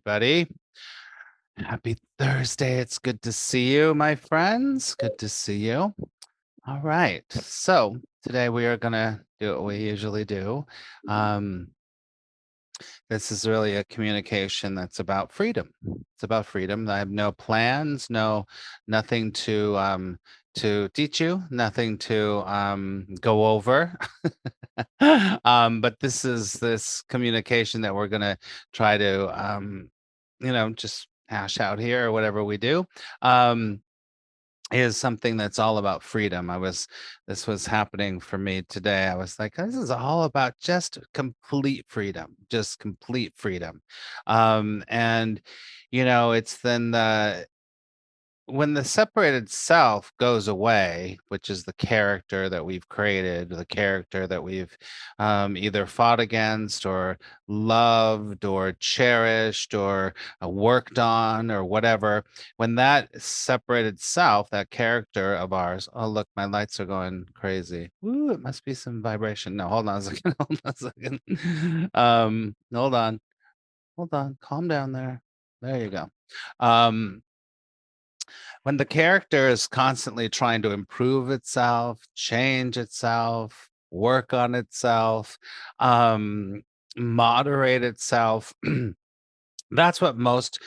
everybody. Happy Thursday. It's good to see you, my friends. Good to see you. All right. So today we are going to do what we usually do. Um, this is really a communication that's about freedom. It's about freedom. I have no plans, nothing to teach you, nothing to go over. But this is this communication that we're gonna try to just hash out here or whatever we do. Um, is something that's all about freedom. This was happening for me today. I was like, this is all about just complete freedom, just complete freedom. And it's then when the separated self goes away, which is the character that we've created, the character that we've either fought against or loved or cherished or worked on or whatever, when that separated self, that character of ours, oh, look, my lights are going crazy. Ooh, it must be some vibration. No, hold on a second. Hold on a second. Hold on. Calm down there. There you go. Um, when the character is constantly trying to improve itself, change itself, work on itself, moderate itself, that's what most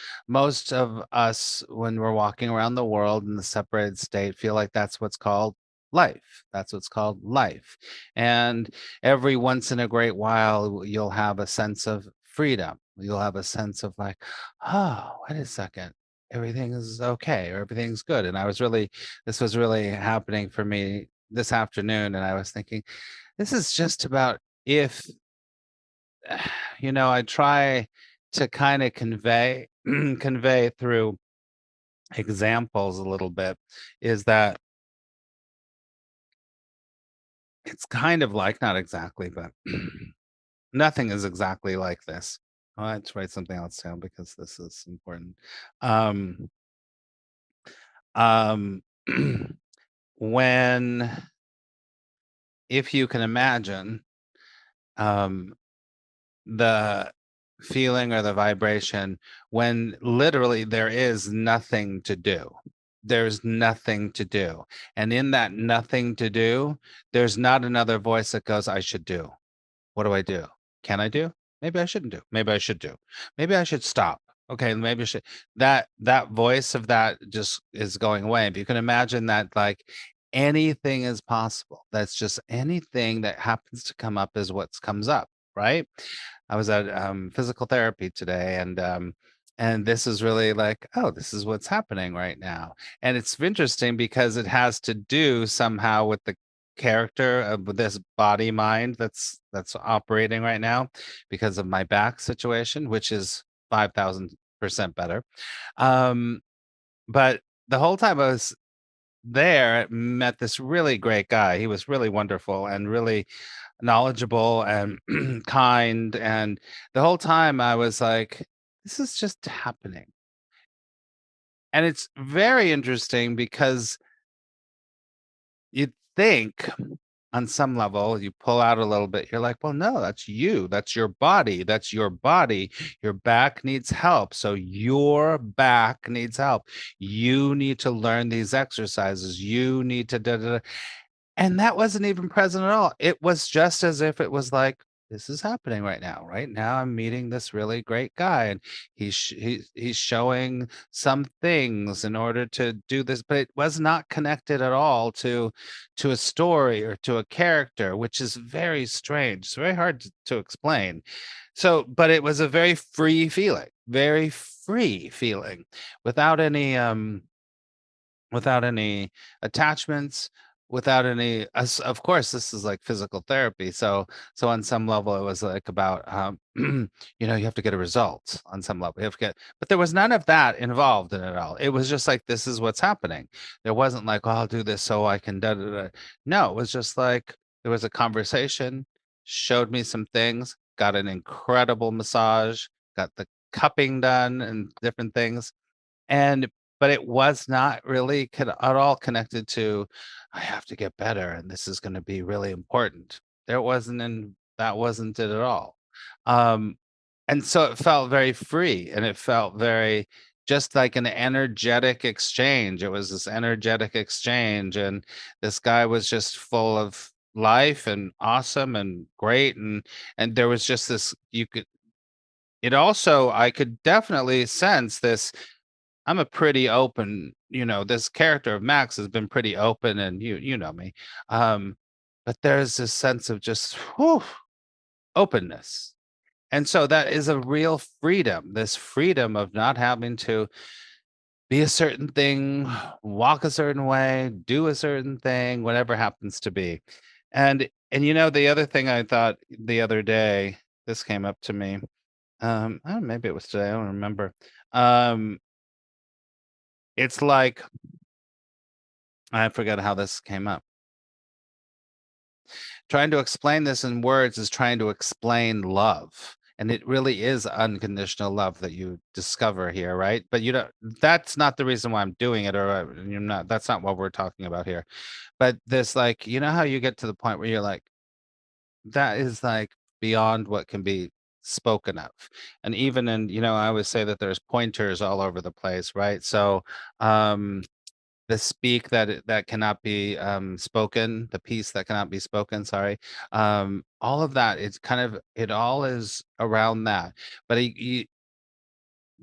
of us when we're walking around the world in the separated state feel like that's what's called life. That's what's called life. And every once in a great while you'll have a sense of freedom. You'll have a sense of like, oh, wait a second. Everything is okay or everything's good. And this was really happening for me this afternoon. And I was thinking, this is just about if I try to kind of convey through examples a little bit is that it's kind of like, not exactly, but nothing is exactly like this. Let's write something else down because this is important. Um, um, when, if you can imagine, um, the feeling or the vibration when literally there is nothing to do. There's nothing to do. And in that nothing to do, there's not another voice that goes, I should do. What do I do? Can I do? Maybe I shouldn't do. Maybe I should do. Maybe I should stop. Okay, maybe I should. That voice of that just is going away. If you can imagine that, like anything is possible. That's just anything that happens to come up is what comes up, right? I was at physical therapy today, and this is really like, oh, this is what's happening right now, and it's interesting because it has to do somehow with the character of this body mind that's operating right now because of my back situation, which is 5,000% better. Um, but the whole time I was there, met this really great guy. He was really wonderful and really knowledgeable and kind. And the whole time I was like, this is just happening. And it's very interesting because you'd think on some level, you pull out a little bit, you're like, well, no, that's you. That's your body. That's your body. Your back needs help. So your back needs help. You need to learn these exercises. You need to da, da, da. And that wasn't even present at all. It was just as if it was like, this is happening right now. Right now, I'm meeting this really great guy, and he's showing some things in order to do this, but it was not connected at all to a story or to a character, which is very strange. It's very hard to explain. So, but it was a very free feeling, without any without any attachments, without any of course this is like physical therapy, so on some level it was like about you have to get a result on some level, you have to get, but there was none of that involved in it all. It was just like, this is what's happening. There wasn't like, oh, I'll do this so I can da, da, da. No, it was just like there was a conversation, showed me some things, got an incredible massage, got the cupping done and different things. And but it was not really at all connected to, I have to get better and this is going to be really important. There wasn't, and that wasn't it at all. Um, And so it felt very free, and it felt very just like an energetic exchange. It was this energetic exchange, and this guy was just full of life and awesome and great, and there was just this, you could, it also, I could definitely sense this. I'm a pretty open, this character of Max has been pretty open, and you know me. But there's this sense of just whew, openness. And so that is a real freedom, this freedom of not having to be a certain thing, walk a certain way, do a certain thing, whatever happens to be. And the other thing I thought the other day, this came up to me. I don't know, maybe it was today, I don't remember. Um, it's like I forget how this came up. Trying to explain this in words is trying to explain love. And it really is unconditional love that you discover here, right? But you don't, that's not the reason why I'm doing it, or you're not, that's not what we're talking about here. But this, like, how you get to the point where you're like, that is like beyond what can be spoken of. And even in, I always say that there's pointers all over the place, right? So, the speak that cannot be spoken, the peace that cannot be spoken, sorry, all of that, it's kind of, it all is around that. But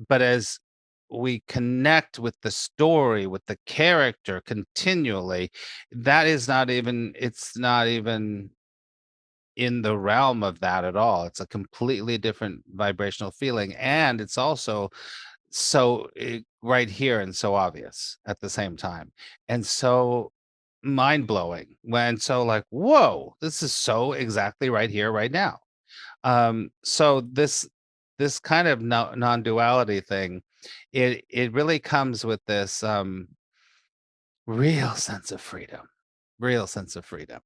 but as we connect with the story, with the character continually, that is not even, it's not even in the realm of that at all. It's a completely different vibrational feeling, and it's also so right here and so obvious at the same time, and so mind-blowing, when so like, whoa, this is so exactly right here right now. So this kind of non-duality thing, it really comes with this real sense of freedom, real sense of freedom.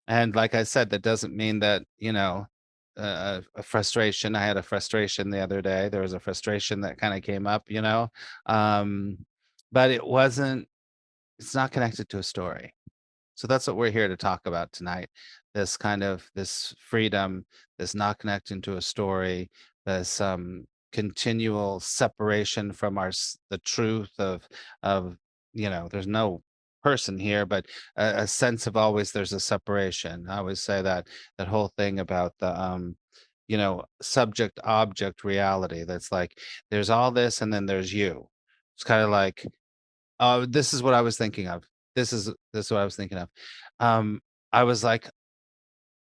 And like I said, that doesn't mean that, a frustration. I had a frustration the other day. There was a frustration that kind of came up, um, but it's not connected to a story. So that's what we're here to talk about tonight. This kind of this freedom, this not connecting to a story, this continual separation from the truth of there's no person here, but a sense of always there's a separation. I always say that whole thing about the subject object reality. That's like there's all this and then there's you. It's kind of like, oh, this is what I was thinking of. This is what I was thinking of. Um, I was like,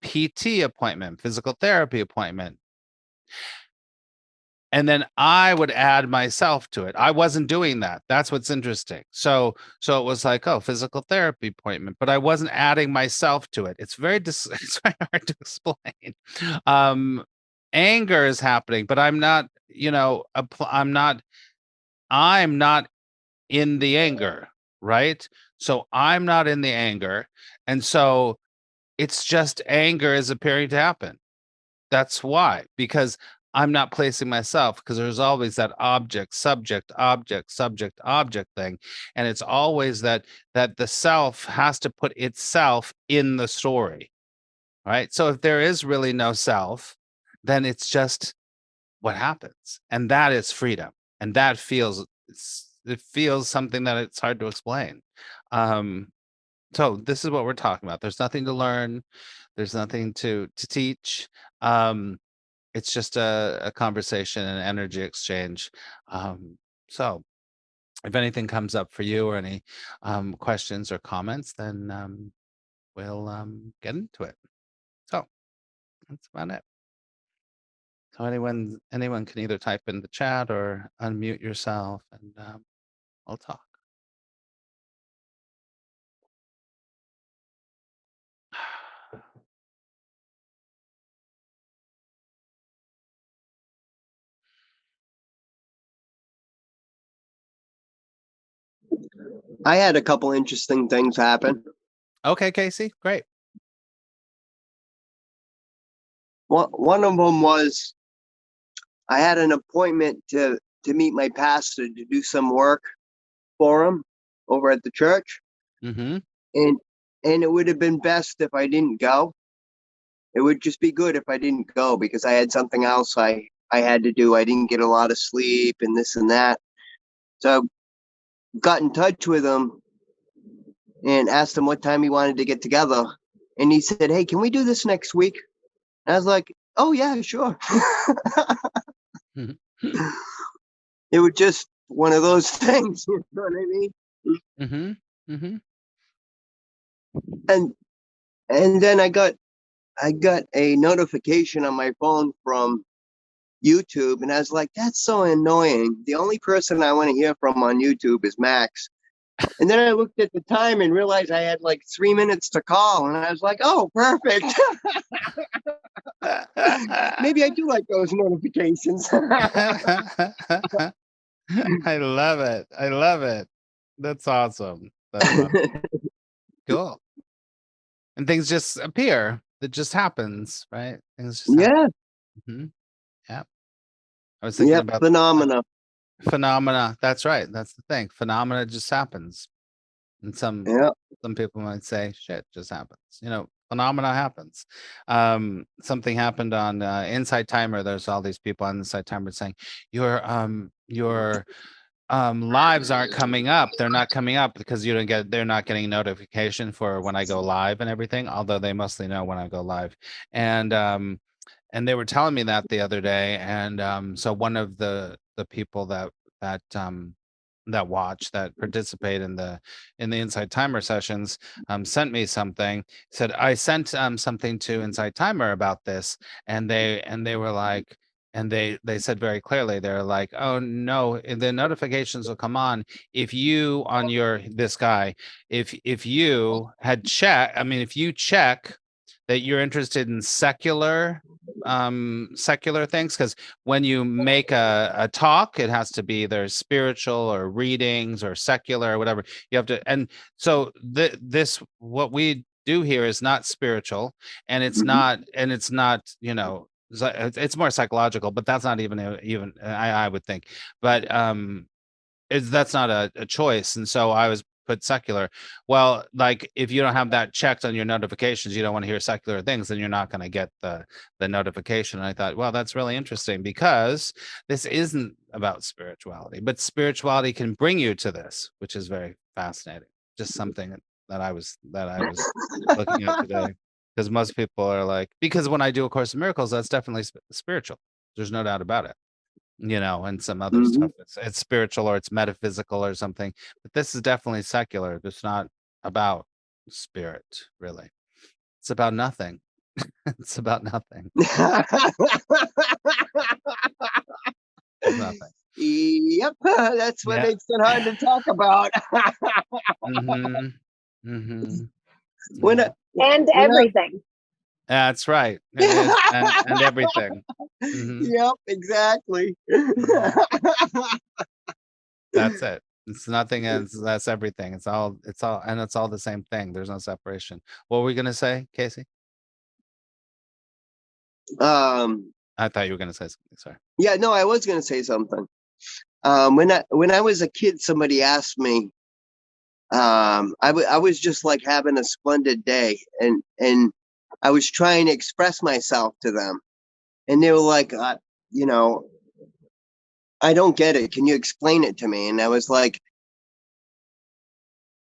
PT appointment, physical therapy appointment, and then I would add myself to it. I wasn't doing that. That's what's interesting. So it was like, oh, physical therapy appointment, but I wasn't adding myself to it. It's very it's very hard to explain. Um, Anger is happening, but I'm not, I'm not in the anger, right? So I'm not in the anger. And so it's just anger is appearing to happen. That's why, because I'm not placing myself, because there's always that object thing. And it's always that the self has to put itself in the story, right? So if there is really no self, then it's just what happens. And that is freedom. And that feels, it feels something that it's hard to explain. Um, so this is what we're talking about. There's nothing to learn. There's nothing to teach. Um, it's just a conversation and energy exchange. So if anything comes up for you or any questions or comments, then we'll get into it. So that's about it. So anyone can either type in the chat or unmute yourself, and I'll talk. I had a couple interesting things happen. Okay, Casey, great. One of them was I had an appointment to meet my pastor to do some work for him over at the church. Mm-hmm. And it would have been best if I didn't go. It would just be good if I didn't go because I had something else I I had to do. I didn't get a lot of sleep and this and that. So I got in touch with him and asked him what time he wanted to get together. And he said, "Hey, can we do this next week?" And I was like, "Oh yeah, sure." It was just one of those things, you know what I mean? Mm-hmm. Mm-hmm. And then I got a notification on my phone from YouTube, and I was like, "That's so annoying. The only person I want to hear from on YouTube is Max." And then I looked at the time and realized I had like 3 minutes to call, and I was like, "Oh, perfect." Maybe I do like those notifications. I love it. I love it. That's awesome. That's awesome. Cool. And things just appear. It just happens, right? Things just happen. Yeah. Mm-hmm. Yeah. I was thinking Yep. about Phenomena. phenomena. That's right. That's the thing. Phenomena just happens. And Yep. some people might say, shit just happens. Phenomena happens. Something happened on Inside Timer. There's all these people on Inside Timer saying, your lives aren't coming up. They're not coming up because they're not getting notification for when I go live and everything, although they mostly know when I go live. And they were telling me that the other day. And so one of the people that watch, that participate in the Inside Timer sessions, sent me something. Said I sent something to Inside Timer about this, and they were like, and they said very clearly, they're like, oh no, the notifications will come on if you on your this guy, if you had if you check that you're interested in secular things, because when you make a talk, it has to be either spiritual or readings or secular or whatever you have to. And so this what we do here is not spiritual, and it's Mhm. not it's more psychological, but that's not even I would think. But that's not a choice. And so I was put secular. Well, like if you don't have that checked on your notifications, you don't want to hear secular things, then you're not going to get the notification. And I thought, well, that's really interesting, because this isn't about spirituality, but spirituality can bring you to this, which is very fascinating. Just something that I was looking at today. Because most people are like, because when I do A Course in Miracles, that's definitely spiritual. There's no doubt about it. And some other Mhm. stuff. It's spiritual or it's metaphysical or something, but this is definitely secular. It's not about spirit, really. It's about nothing. It's about nothing. It's nothing. Yep. That's what Yeah. makes it hard to talk about. Mm-hmm. Mm-hmm. when Yeah. I, And when I, everything. That's right. It is, and everything. Mm-hmm. Yep, exactly. Mm-hmm. That's it. It's nothing, and that's everything. And it's all the same thing. There's no separation. What were we gonna say, Casey? um, I thought you were gonna say something. Sorry. yeah, no, I was gonna say something. When I was a kid, somebody asked me. I was just like having a splendid day, and I was trying to express myself to them, and they were like, you know, I don't get it. Can you explain it to me? And I was like,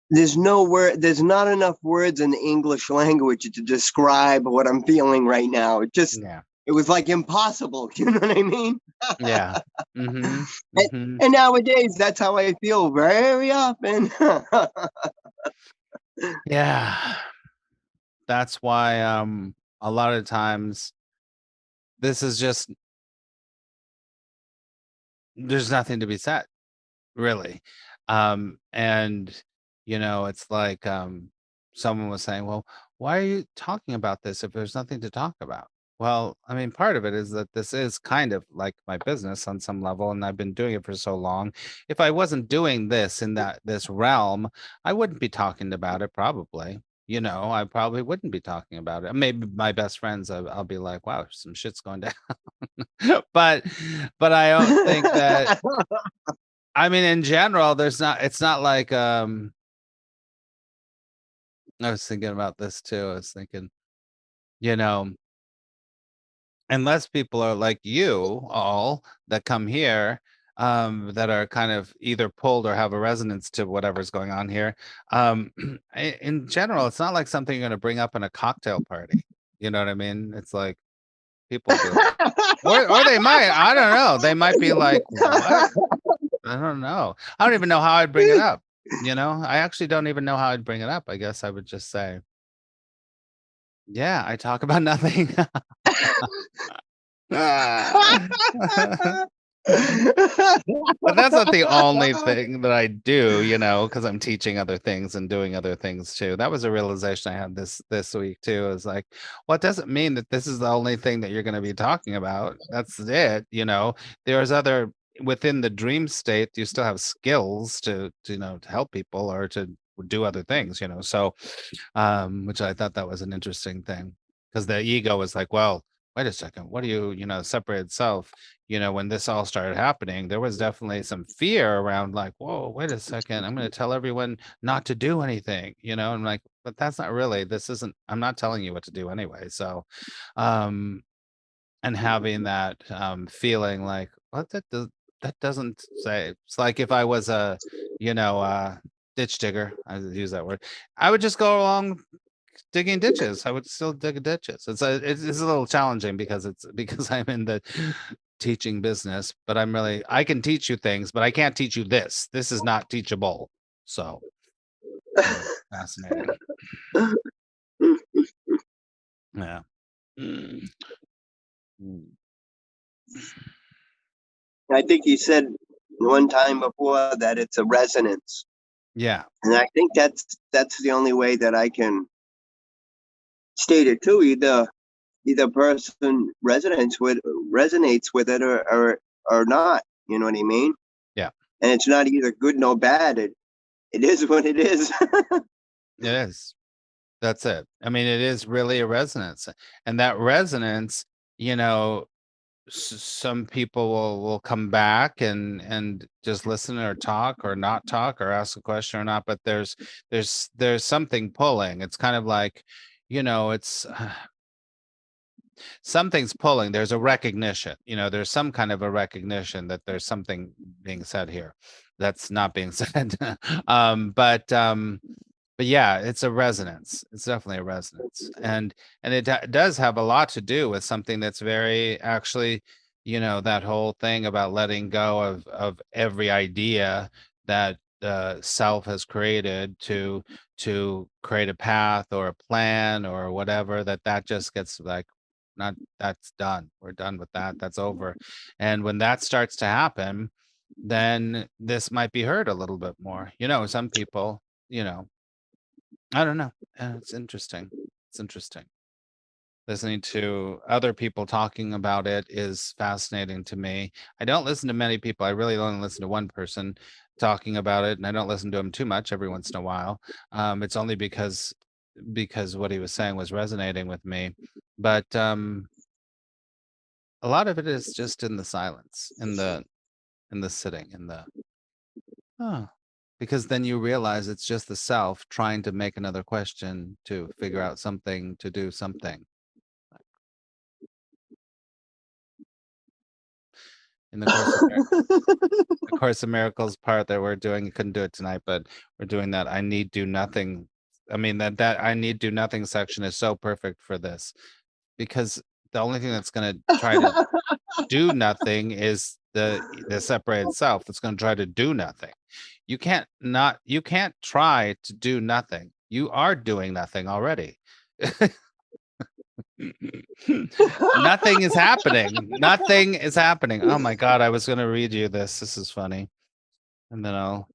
there's not enough words in the English language to describe what I'm feeling right now. Yeah. It was like impossible. You know what I mean? Yeah. Mm-hmm. And, Mm-hmm. and nowadays, that's how I feel very often. Yeah. That's why a lot of times this is just, there's nothing to be said, really. And it's like someone was saying, well, why are you talking about this if there's nothing to talk about? Well, I mean, part of it is that this is kind of like my business on some level, and I've been doing it for so long. If I wasn't doing this in this realm, I wouldn't be talking about it, probably. I probably wouldn't be talking about it. Maybe my best friends, I'll be like, wow, some shit's going down. but I don't think that, I mean, in general, it's not like I was thinking about this too. I was thinking, you know, unless people are like you all that come here, that are kind of either pulled or have a resonance to whatever's going on here. In general, it's not like something you're going to bring up in a cocktail party. You know what I mean? It's like people will be like, or they might, I don't know. They might be like, what? I don't know. I don't even know how I'd bring it up. You know, I actually don't even know how I'd bring it up. I guess I would just say, yeah, I talk about nothing. But that's not the only thing that I do, you know, because I'm teaching other things and doing other things too. That was a realization I had this week too. Is like, well, it doesn't mean that this is the only thing that you're going to be talking about. That's it, you know. There's other within the dream state. You still have skills to you know to help people or to do other things, you know. So, which I thought that was an interesting thing because the ego was like, well, wait a second, what do you know, separate self? You know, when this all started happening, there was definitely some fear around like, whoa, wait a second, I'm going to tell everyone not to do anything, you know, and like, but that's not really, this isn't, I'm not telling you what to do anyway. So, um, and having that feeling like, what that doesn't say, it's like if I was a, you know, ditch digger, I use that word, I would just go along digging ditches. I would still dig ditches. It's a little challenging because it's because I'm in the teaching business, but I can teach you things, but I can't teach you this. This is not teachable. So fascinating. Yeah. Mm. I think you said one time before that it's a resonance, Yeah. and I think that's the only way that I can state it too. Either person resonates with it or not. You know what I mean? Yeah. And it's not either good nor bad. It is what it is. It is. That's it. I mean, it is really a resonance. And that resonance, you know, some people will come back and just listen or talk or not talk or ask a question or not, but there's something pulling. It's kind of like, you know, it's something's pulling. There's a recognition, you know, there's some kind of a recognition that there's something being said here that's not being said. But yeah, it's a resonance. It's definitely a resonance, and it does have a lot to do with something that's very actually, you know, that whole thing about letting go of every idea that the self has created to create a path or a plan or whatever, that just gets like, not, that's done. We're done with that. That's over. And when that starts to happen, then this might be heard a little bit more. You know, some people, you know, I don't know. It's interesting. It's interesting. Listening to other people talking about it is fascinating to me. I don't listen to many people. I really only listen to one person talking about it, and I don't listen to him too much every once in a while. It's only because what he was saying was resonating with me. But a lot of it is just in the silence, in the sitting, in the oh, because then you realize it's just the self trying to make another question to figure out something to do something. In the Course of Miracles part that we're doing, couldn't do it tonight, but we're doing that I need do nothing. I mean that I need do nothing section is so perfect for this because the only thing that's going to try to do nothing is the separated self that's going to try to do nothing. You can't try to do nothing. You are doing nothing already. Nothing is happening. Nothing is happening. Oh my god, I was going to read you this. This is funny. And then I'll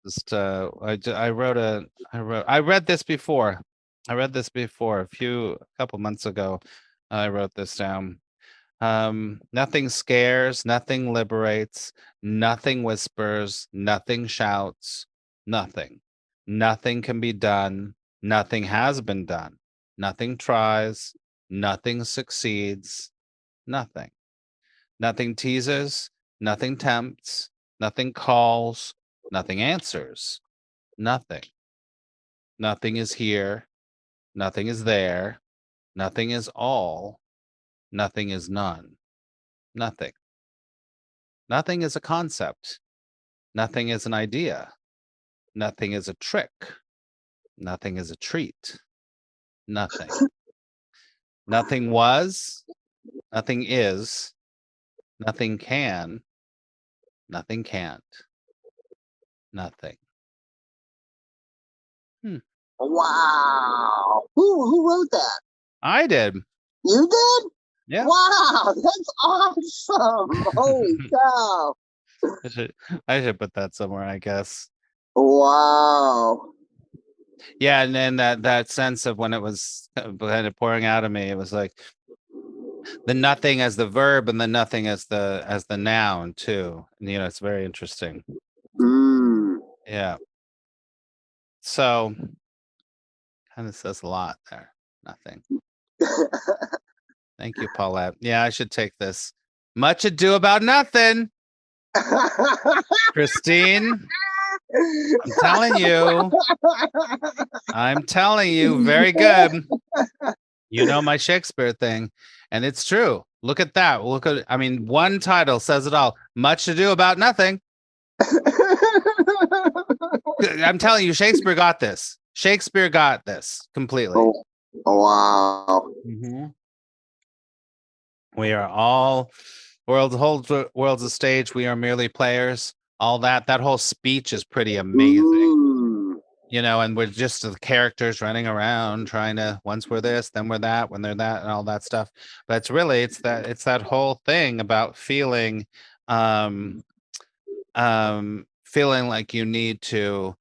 just I read this before. I read this before a couple months ago. I wrote this down. Nothing scares, nothing liberates, nothing whispers, nothing shouts, nothing. Nothing can be done, nothing has been done, nothing tries, nothing succeeds, nothing. Nothing teases, nothing tempts, nothing calls, nothing answers, nothing. Nothing is here, nothing is there, nothing is all, Nothing is none. Nothing. Nothing is a concept. Nothing is an idea. Nothing is a trick. Nothing is a treat. Nothing. Nothing was. Nothing is. Nothing can. Nothing can't. Nothing. Wow. Who wrote that? I did. You did? Yeah. Wow, that's awesome. Holy cow. I should put that somewhere, I guess. Wow. Yeah, and then that sense of when it was kind of pouring out of me, it was like the nothing as the verb and the nothing as the noun too. And, it's very interesting. Yeah. So kind of says a lot there. Nothing. Thank you, Paulette. Yeah, I should take this. Much ado about nothing. Christine, I'm telling you, very good. You know my Shakespeare thing, and it's true. Look at that. One title says it all. Much to do about nothing. I'm telling you, Shakespeare got this. Shakespeare got this completely. Oh, wow. We are all world's a stage. We are merely players. All that whole speech is pretty amazing. And we're just the characters running around trying to, once we're this, then we're that, when they're that, and all that stuff. But it's that whole thing about feeling feeling like you need to,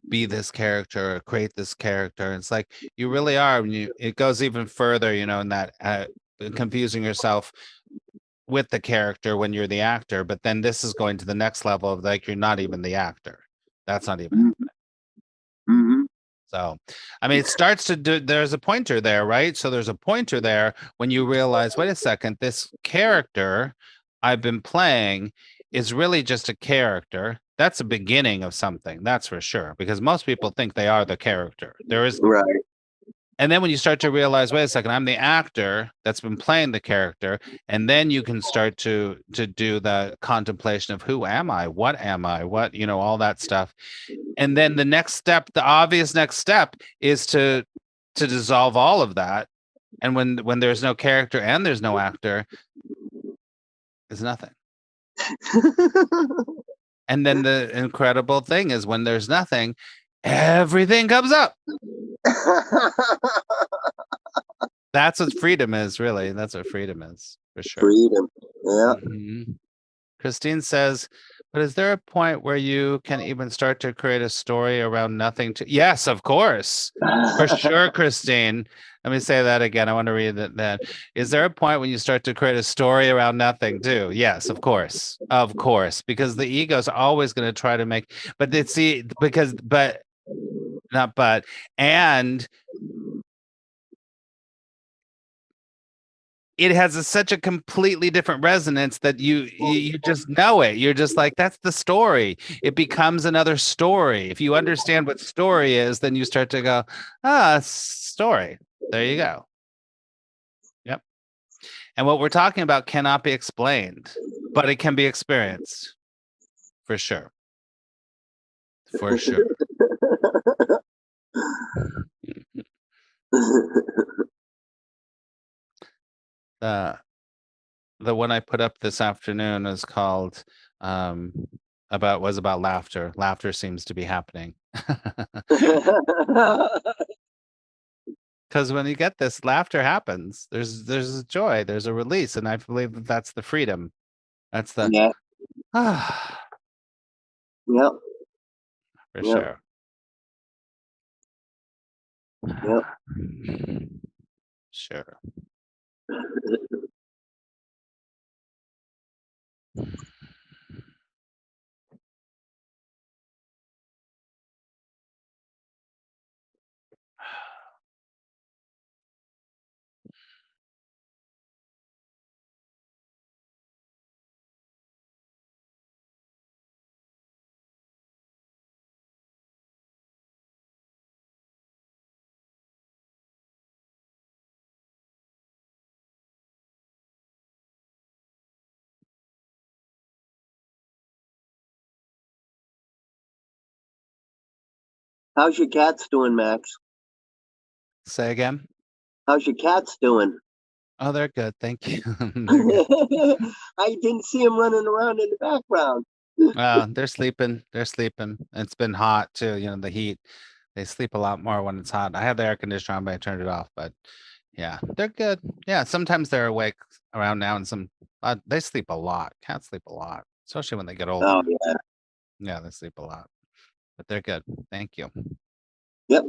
be this character or create this character. It's like you really are. It goes even further, in that confusing yourself with the character when you're the actor. But then this is going to the next level of like you're not even the actor. That's not even happening. So, it starts to do, there's a pointer there, right? So there's a pointer there when you realize, wait a second, this character I've been playing is really just a character. That's a beginning of something, that's for sure, because most people think they are the character. There is right. And then when you start to realize, wait a second, I'm the actor that's been playing the character, and then you can start to do the contemplation of who am I, what, all that stuff. And then the next step, the obvious next step, is to dissolve all of that. And when there's no character and there's no actor, there's nothing. And then the incredible thing is when there's nothing, everything comes up. That's what freedom is, really. That's what freedom is, for sure. Freedom. Yeah. Christine says, but is there a point where you can even start to create a story around nothing? Yes, of course. For sure, Christine. Let me say that again. I want to read that then. Is there a point when you start to create a story around nothing too? Yes, of course. Of course. Because the ego is always going to try to make, and it has such a completely different resonance that you just know it. You're just like, that's the story. It becomes another story. If you understand what story is, then you start to go, story. There you go. Yep. And what we're talking about cannot be explained, but it can be experienced. For sure. For sure. The one I put up this afternoon is called about laughter. Laughter seems to be happening. Because when you get this, laughter happens. There's a joy, there's a release, and I believe that that's the freedom. That's the yeah. Yep. For sure. Yep. Sure. How's your cats doing, Max? Say again. How's your cats doing? Oh, they're good. Thank you. They're good. I didn't see them running around in the background. They're sleeping. They're sleeping. It's been hot too. The heat. They sleep a lot more when it's hot. I had the air conditioner on, but I turned it off. But yeah, they're good. Yeah, sometimes they're awake around now, and they sleep a lot. Cats sleep a lot, especially when they get older. Oh yeah. Yeah, they sleep a lot, but they're good. Thank you. Yep.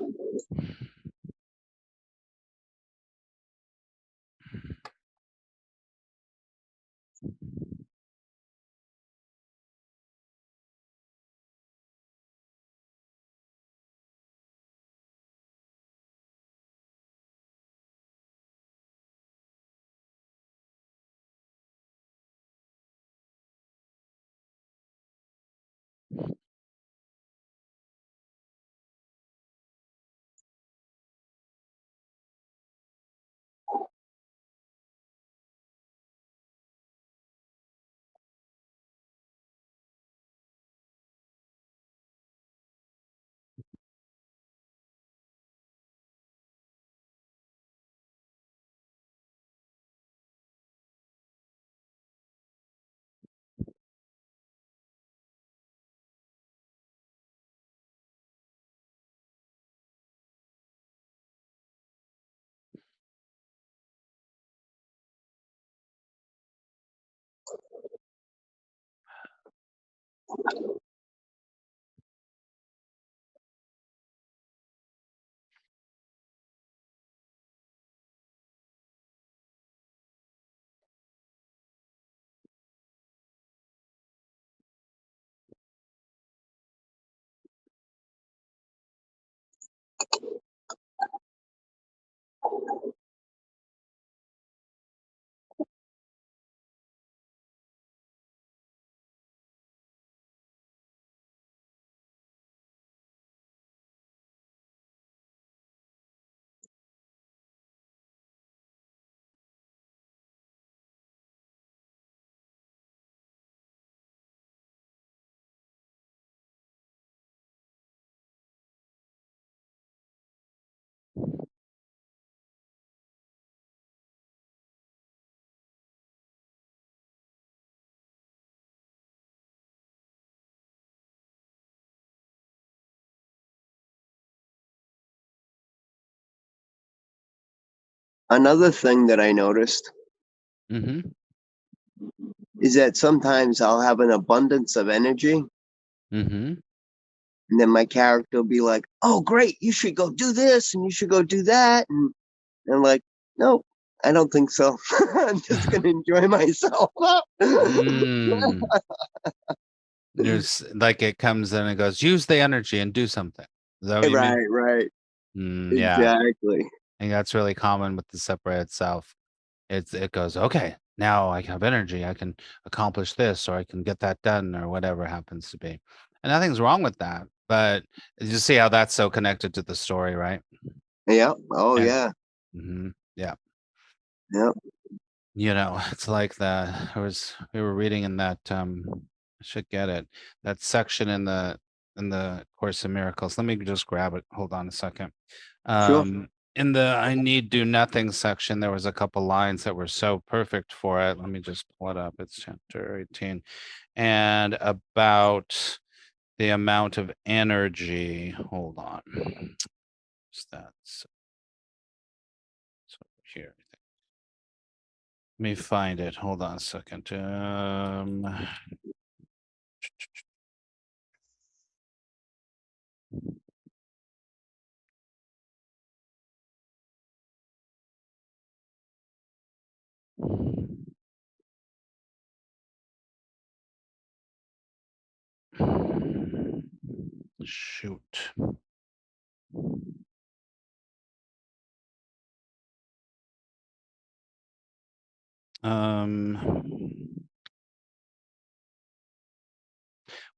Another thing that I noticed Mm-hmm. is that sometimes I'll have an abundance of energy, Mm-hmm. and then my character will be like, "Oh, great! You should go do this, and you should go do that," and I'm like, "No, I don't think so. I'm just gonna enjoy myself." Mm. There's like it comes in and goes, use the energy and do something. Is that what you mean? Right. Yeah. Exactly. I think that's really common with the separated self. It goes, okay, now I have energy. I can accomplish this or I can get that done or whatever happens to be. And nothing's wrong with that. But you see how that's so connected to the story, right? Yeah. Oh, And yeah. yeah. Yeah. It's like we were reading in that I should get it, that section in the Course in Miracles. Let me just grab it. Hold on a second. Sure. In the I need do nothing section, there was a couple lines that were so perfect for it. Let me just pull it up. It's chapter 18. And about the amount of energy. Hold on. What's that? So here. Let me find it. Hold on a second. Shoot.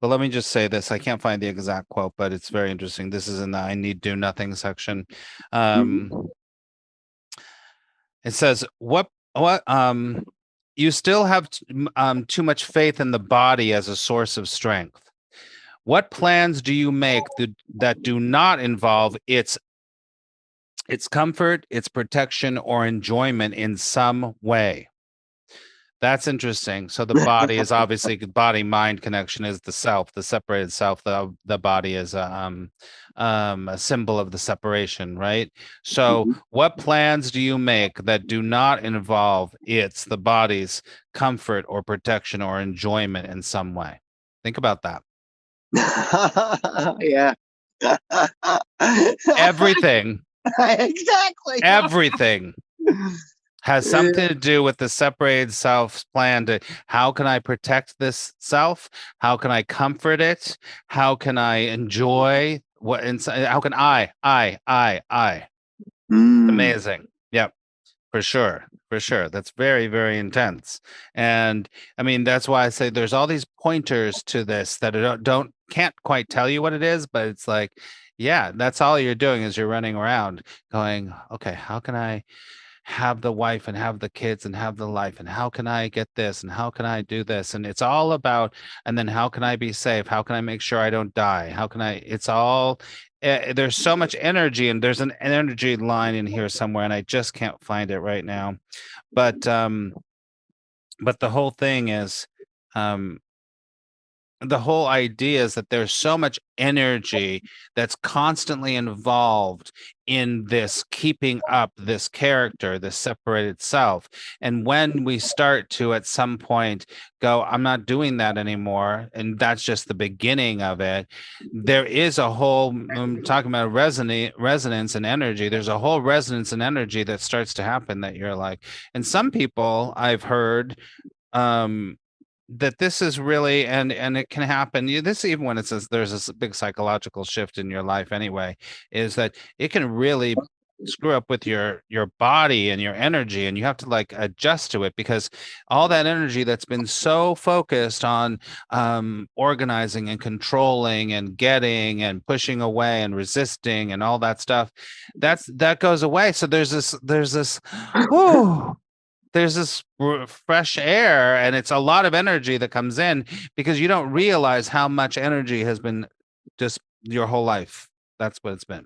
But let me just say this. I can't find the exact quote, but it's very interesting. This is in the I need do nothing section. Mhm. It says, you still have too much faith in the body as a source of strength. What plans do you make that do not involve its comfort, its protection, or enjoyment in some way? That's interesting. So the body is obviously body mind connection is the self, the separated self. The body is a symbol of the separation, right? So what plans do you make that do not involve the body's comfort or protection or enjoyment in some way? Think about that. Yeah. Everything, Exactly. everything has something to do with the separated self's plan to how can I protect this self? How can I comfort it? How can I enjoy what inside? How can I? Mm. Amazing. Yep. For sure. For sure. That's very, very intense. And I mean, that's why I say there's all these pointers to this that can't quite tell you what it is, but it's like, yeah, that's all you're doing is you're running around going, okay, how can I have the wife and have the kids and have the life, and how can I get this and how can I do this, and it's all about, and then how can I be safe, how can I make sure I don't die, how can I, it's all there's so much energy, and there's an energy line in here somewhere and I just can't find it right now, but the whole thing is, um the whole idea is that there's so much energy that's constantly involved in this keeping up this character, this separated self. And when we start to at some point go, I'm not doing that anymore, and that's just the beginning of it, there is a whole, I'm talking about resonance and energy. There's a whole resonance and energy that starts to happen that you're like, and some people I've heard, um that this is really, and it can happen, this even when it says there's a big psychological shift in your life anyway, is that it can really screw up with your body and your energy, and you have to like adjust to it, because all that energy that's been so focused on organizing and controlling and getting and pushing away and resisting and all that stuff, that goes away. So there's this whew, there's this fresh air, and it's a lot of energy that comes in, because you don't realize how much energy has been just your whole life. That's what it's been.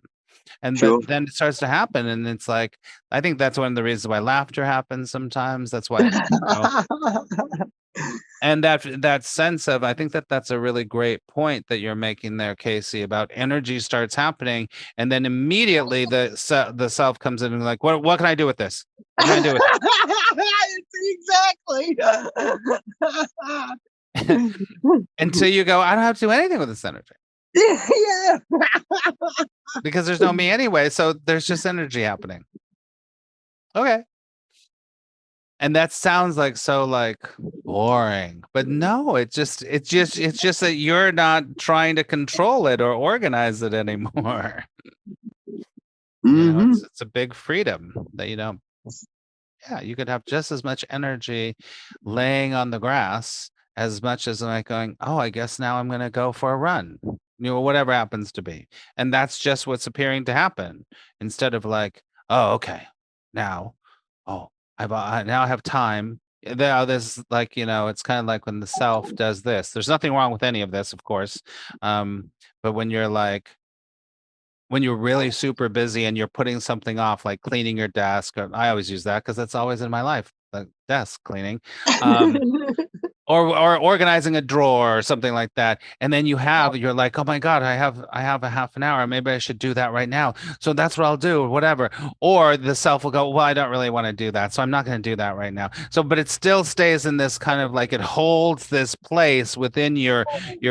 And but Sure. then it starts to happen, and it's like, I think that's one of the reasons why laughter happens sometimes. That's why, and that sense of, I think that's a really great point that you're making there, Casey, about energy starts happening, and then immediately the self comes in and like, what can I do with this? What can I do with Exactly. it? Until you go, I don't have to do anything with this energy, Yeah. because there's no me anyway. So there's just energy happening. Okay. And that sounds like so like boring, but no, it's just that you're not trying to control it or organize it anymore. Mm-hmm. It's a big freedom that you don't. Yeah, you could have just as much energy laying on the grass as much as like going, oh, I guess now I'm going to go for a run, whatever happens to be. And that's just what's appearing to happen, instead of like, oh, okay, now, oh, now I have time. This like, it's kind of like when the self does this. There's nothing wrong with any of this, of course. But when you're like, when you're really super busy and you're putting something off, like cleaning your desk, I always use that because that's always in my life, like desk cleaning, or organizing a drawer or something like that. And then you're like, oh my God, I have a half an hour. Maybe I should do that right now. So that's what I'll do, or whatever. Or the self will go, well, I don't really want to do that, so I'm not going to do that right now. So, but it still stays in this kind of like, it holds this place within your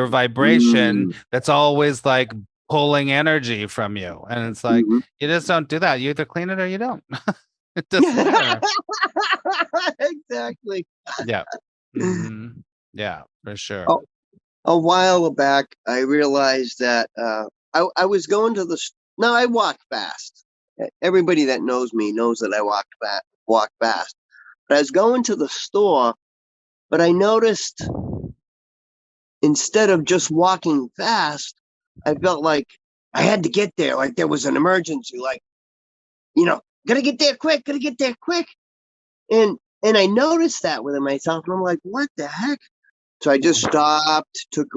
vibration that's always like pulling energy from you. And it's like, Mm-hmm. you just don't do that. You either clean it or you don't. It doesn't matter. Exactly. Yeah. Mhm. Yeah, for sure. Oh, a while back, I realized that I was going to the. Now I walk fast. Everybody that knows me knows that I walk fast. But I was going to the store, but I noticed instead of just walking fast, I felt like I had to get there, like there was an emergency, like, gotta get there quick, gotta get there quick. And I noticed that within myself, and I'm like, what the heck? So I just stopped, took,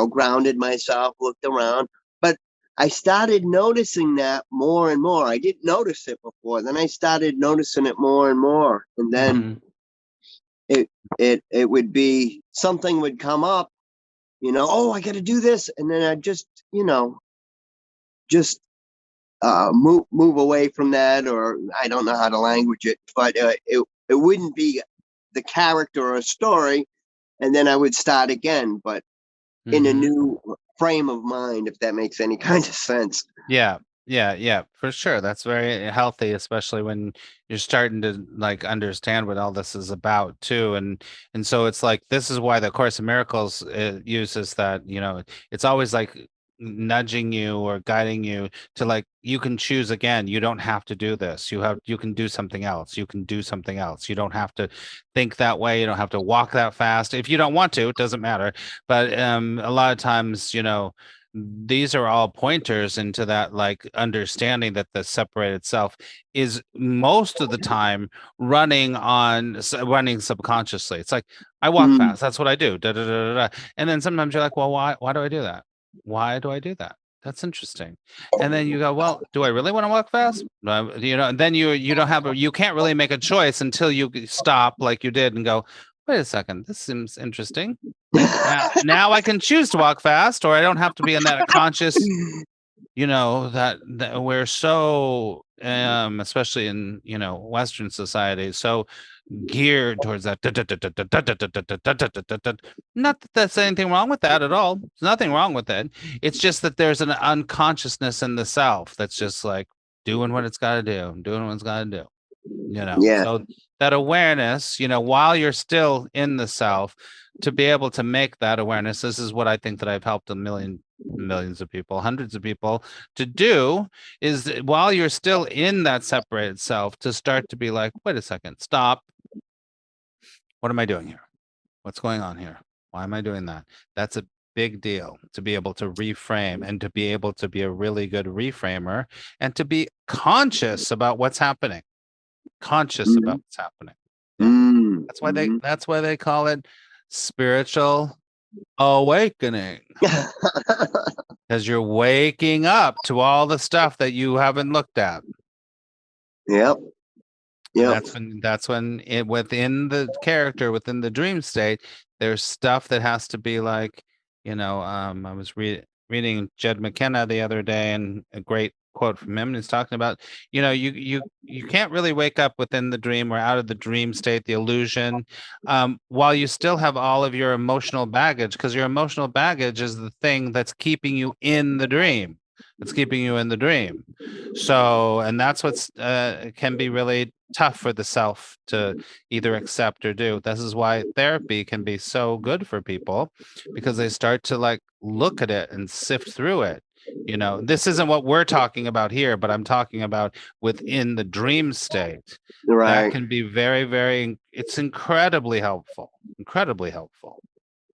grounded myself, looked around. But I started noticing that more and more. I didn't notice it before. Then I started noticing it more and more. And then Mm-hmm. it would be something would come up, oh, I got to do this. And then I just move away from that, or I don't know how to language it, but it wouldn't be the character or a story, and then I would start again, but in a Mm-hmm. new frame of mind, if that makes any kind of sense. Yeah, for sure. That's very healthy, especially when you're starting to like understand what all this is about too. And so it's like this is why the Course in Miracles uses that, it's always like nudging you or guiding you to like you can choose again. You don't have to do this. You can do something else. You can do something else. You don't have to think that way. You don't have to walk that fast. If you don't want to, it doesn't matter. But a lot of times, these are all pointers into that like understanding that the separated self is most of the time running subconsciously. It's like I walk Mm. fast, that's what I do, da, da, da, da, da. And then sometimes you're like, well, why do I do that? Why do I do that? That's interesting. And then you go, well, do I really want to walk fast? And then you don't have you can't really make a choice until you stop like you did and go, wait a second, this seems interesting. Now I can choose to walk fast, or I don't have to be in that conscious, that we're so, especially in, Western society, so geared towards that. Not that there's anything wrong with that at all. There's nothing wrong with it. It's just that there's an unconsciousness in the self that's just like doing what it's got to do, doing what it's got to do. Yeah. So that awareness, while you're still in the self, to be able to make that awareness, this is what I think that I've helped millions of people, hundreds of people to do, is while you're still in that separated self, to start to be like, wait a second, stop. What am I doing here? What's going on here? Why am I doing that? That's a big deal to be able to reframe and to be able to be a really good reframer and to be conscious about what's happening. Conscious about what's happening. Yeah. Mm. That's why they call it spiritual awakening, because you're waking up to all the stuff that you haven't looked at. Yep. And Yep. that's when it within the character, within the dream state, there's stuff that has to be like, I was reading Jed McKenna the other day, and a great quote from him. And he's talking about, you can't really wake up within the dream or out of the dream state, the illusion, while you still have all of your emotional baggage, because your emotional baggage is the thing that's keeping you in the dream. It's keeping you in the dream. So, and that's what's can be really tough for the self to either accept or do. This is why therapy can be so good for people, because they start to like look at it and sift through it. This isn't what we're talking about here, but I'm talking about within the dream state. That Right. can be very, very, it's incredibly helpful. Incredibly helpful.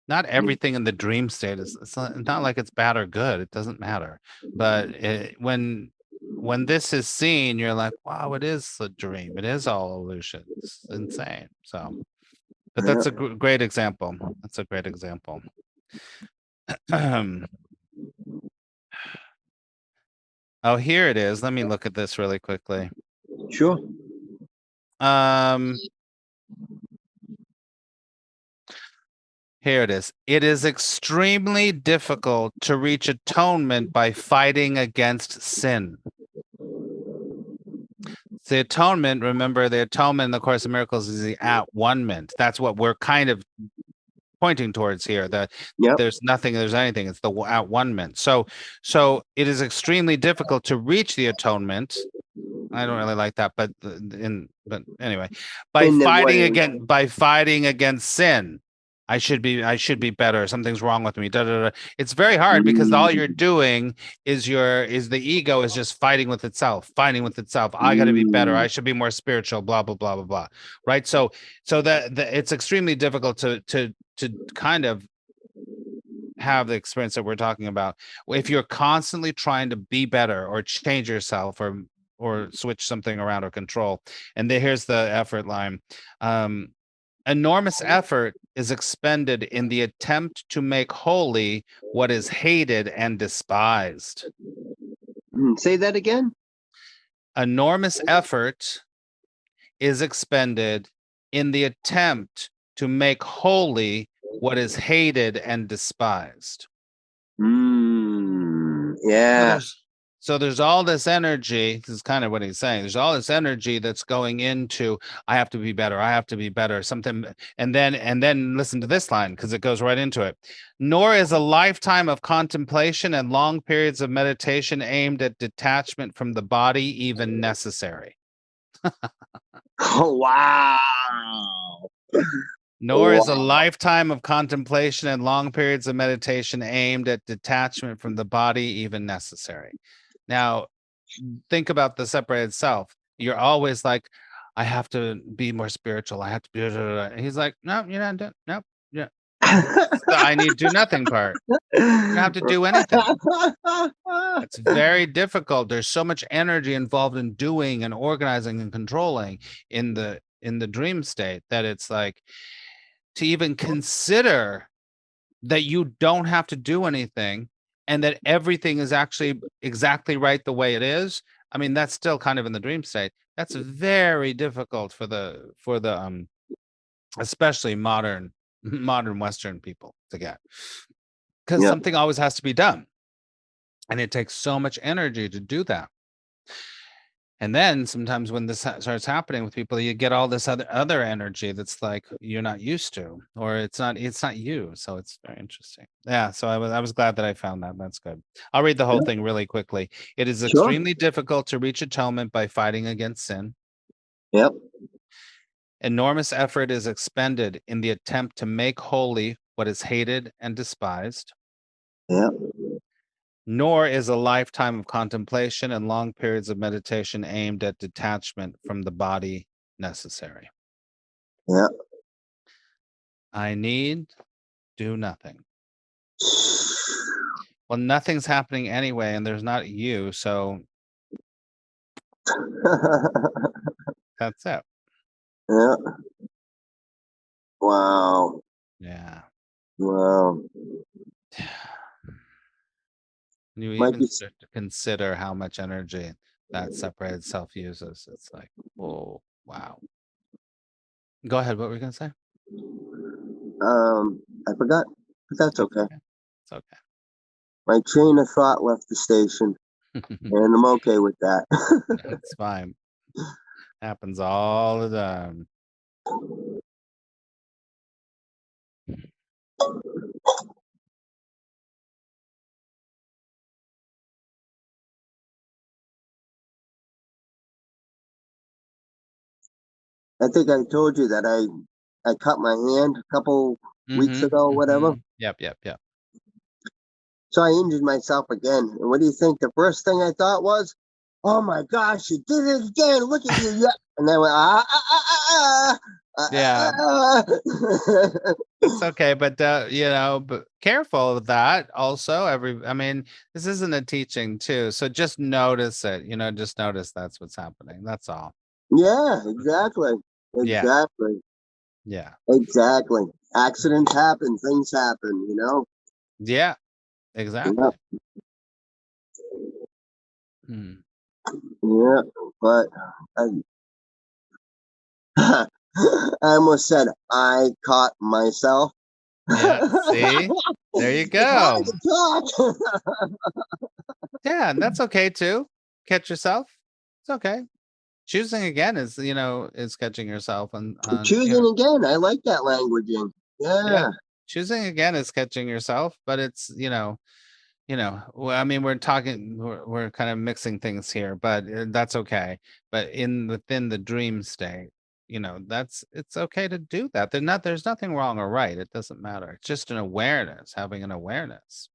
Not everything in the dream state is, it's not like it's bad or good. It doesn't matter. But when this is seen, you're like, wow, it is a dream. It is all illusion. It's insane. So, but that's a great example. That's a great example. Oh, here it is. Let me look at this really quickly. Sure. Here it is. It is extremely difficult to reach atonement by fighting against sin. The atonement, remember, the atonement in the Course of Miracles is the at-one-ment. That's what we're kind of pointing towards here. That there's nothing, there's anything. It's the at-one-ment. So it is extremely difficult to reach the atonement. I don't really like that, but anyway, by fighting against sin. I should be better. Something's wrong with me. Da, da, da. It's very hard because all you're doing is the ego is just fighting with itself. I got to be better. I should be more spiritual. Blah blah blah blah blah. Right. So that it's extremely difficult to kind of have the experience that we're talking about. If you're constantly trying to be better or change yourself or switch something around or control. And here's the effort line. Enormous effort is expended in the attempt to make holy what is hated and despised. Say that again. Enormous effort is expended in the attempt to make holy what is hated and despised. Yeah. So there's all this energy. This is kind of what he's saying. There's all this energy that's going into, I have to be better. I have to be better. Something. And then listen to this line, because it goes right into it. Nor is a lifetime of contemplation and long periods of meditation aimed at detachment from the body even necessary. Oh, wow. Nor is a lifetime of contemplation and long periods of meditation aimed at detachment from the body even necessary. Now, think about the separated self. You're always like, I have to be more spiritual. I have to be. And he's like, no, you're not doing. Nope. Yeah. The I need to do nothing part. You don't have to do anything. It's very difficult. There's so much energy involved in doing and organizing and controlling in the dream state that it's like, to even consider that you don't have to do anything and that everything is actually exactly right the way it is. I mean, that's still kind of in the dream state. That's very difficult for the especially modern Western people to get, because Yeah. something always has to be done. And it takes so much energy to do that. And then sometimes when this starts happening with people, you get all this other energy that's like you're not used to, or it's not you. So it's very interesting. Yeah. So I was glad that I found that. That's good. I'll read the whole thing really quickly. It is Sure. extremely difficult to reach atonement by fighting against sin. Yep. Enormous effort is expended in the attempt to make holy what is hated and despised. Yep. Nor is a lifetime of contemplation and long periods of meditation aimed at detachment from the body necessary. Yep. I need do nothing. Well, nothing's happening anyway, and there's not you, so that's it. Yeah. Wow. Yeah. Wow. You Might even be, start to consider how much energy that separated self uses. It's like, oh, wow. Go ahead. What were you going to say? I forgot, but that's okay. It's okay. My train of thought left the station, and I'm okay with that. It's fine. Happens all the time. I think I told you that I cut my hand a couple weeks ago, whatever. Yep. So I injured myself again. And what do you think? The first thing I thought was, "Oh my gosh, you did it again! Look at you!" Yeah. And then I went, Yeah. ah. It's okay, but but careful of that also. I mean, this isn't a teaching too. So just notice it, just notice that's what's happening. That's all. Yeah, exactly. Yeah. Exactly. Yeah. Exactly. Accidents happen, things happen, Yeah. Exactly. Yeah, yeah. But I, I almost said I caught myself. Yeah. See? There you It's hard go. to talk. Yeah, and that's okay too. Catch yourself. It's okay. Choosing again is catching yourself on Choosing again. I like that languaging. yeah. Yeah. Choosing again is catching yourself, but it's well, I mean, we're kind of mixing things here, but that's okay. But within the dream state, it's okay to do that. There's nothing wrong or right. It doesn't matter. It's just an awareness, having an awareness,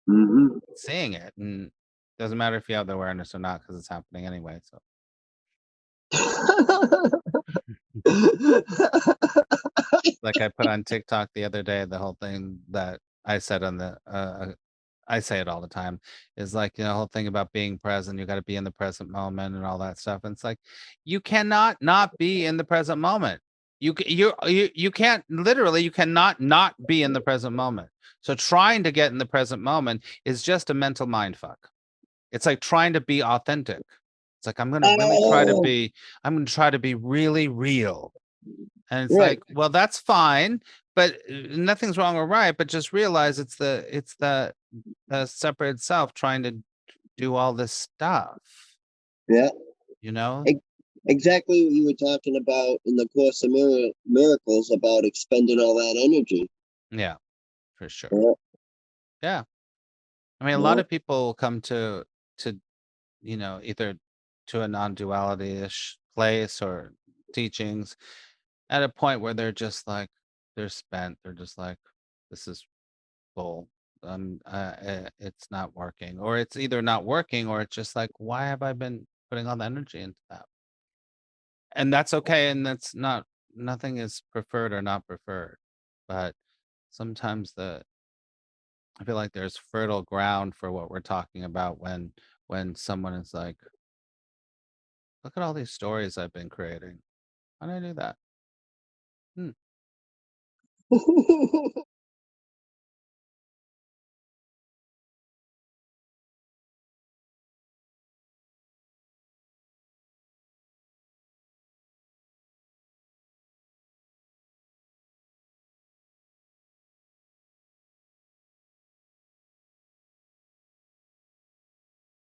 Mm-hmm. seeing it, and doesn't matter if you have the awareness or not because it's happening anyway. So, like I put on TikTok the other day, the whole thing that I said on the I say it all the time, is like, the whole thing about being present. You got to be in the present moment and all that stuff. And it's like, you cannot not be in the present moment. You can't, literally, you cannot not be in the present moment. So trying to get in the present moment is just a mental mind fuck. It's like trying to be authentic. It's like, I'm going to try to be really real. And it's Right. like, well, that's fine, but nothing's wrong or right, but just realize it's the separate self trying to do all this stuff, Yeah. you know? Exactly what you were talking about in the Course of Miracles about expending all that energy. Yeah, for sure. Yeah. Yeah. I mean, a lot Yeah. of people come to either to a non-duality-ish place or teachings at a point where they're just like, they're spent. They're just like, this is bull. It's not working, or it's either not working, or it's just like, why have I been putting all the energy into that? And that's okay. And that's not, nothing is preferred or not preferred. But sometimes I feel like there's fertile ground for what we're talking about when someone is like, look at all these stories I've been creating. How did I do that? Hmm.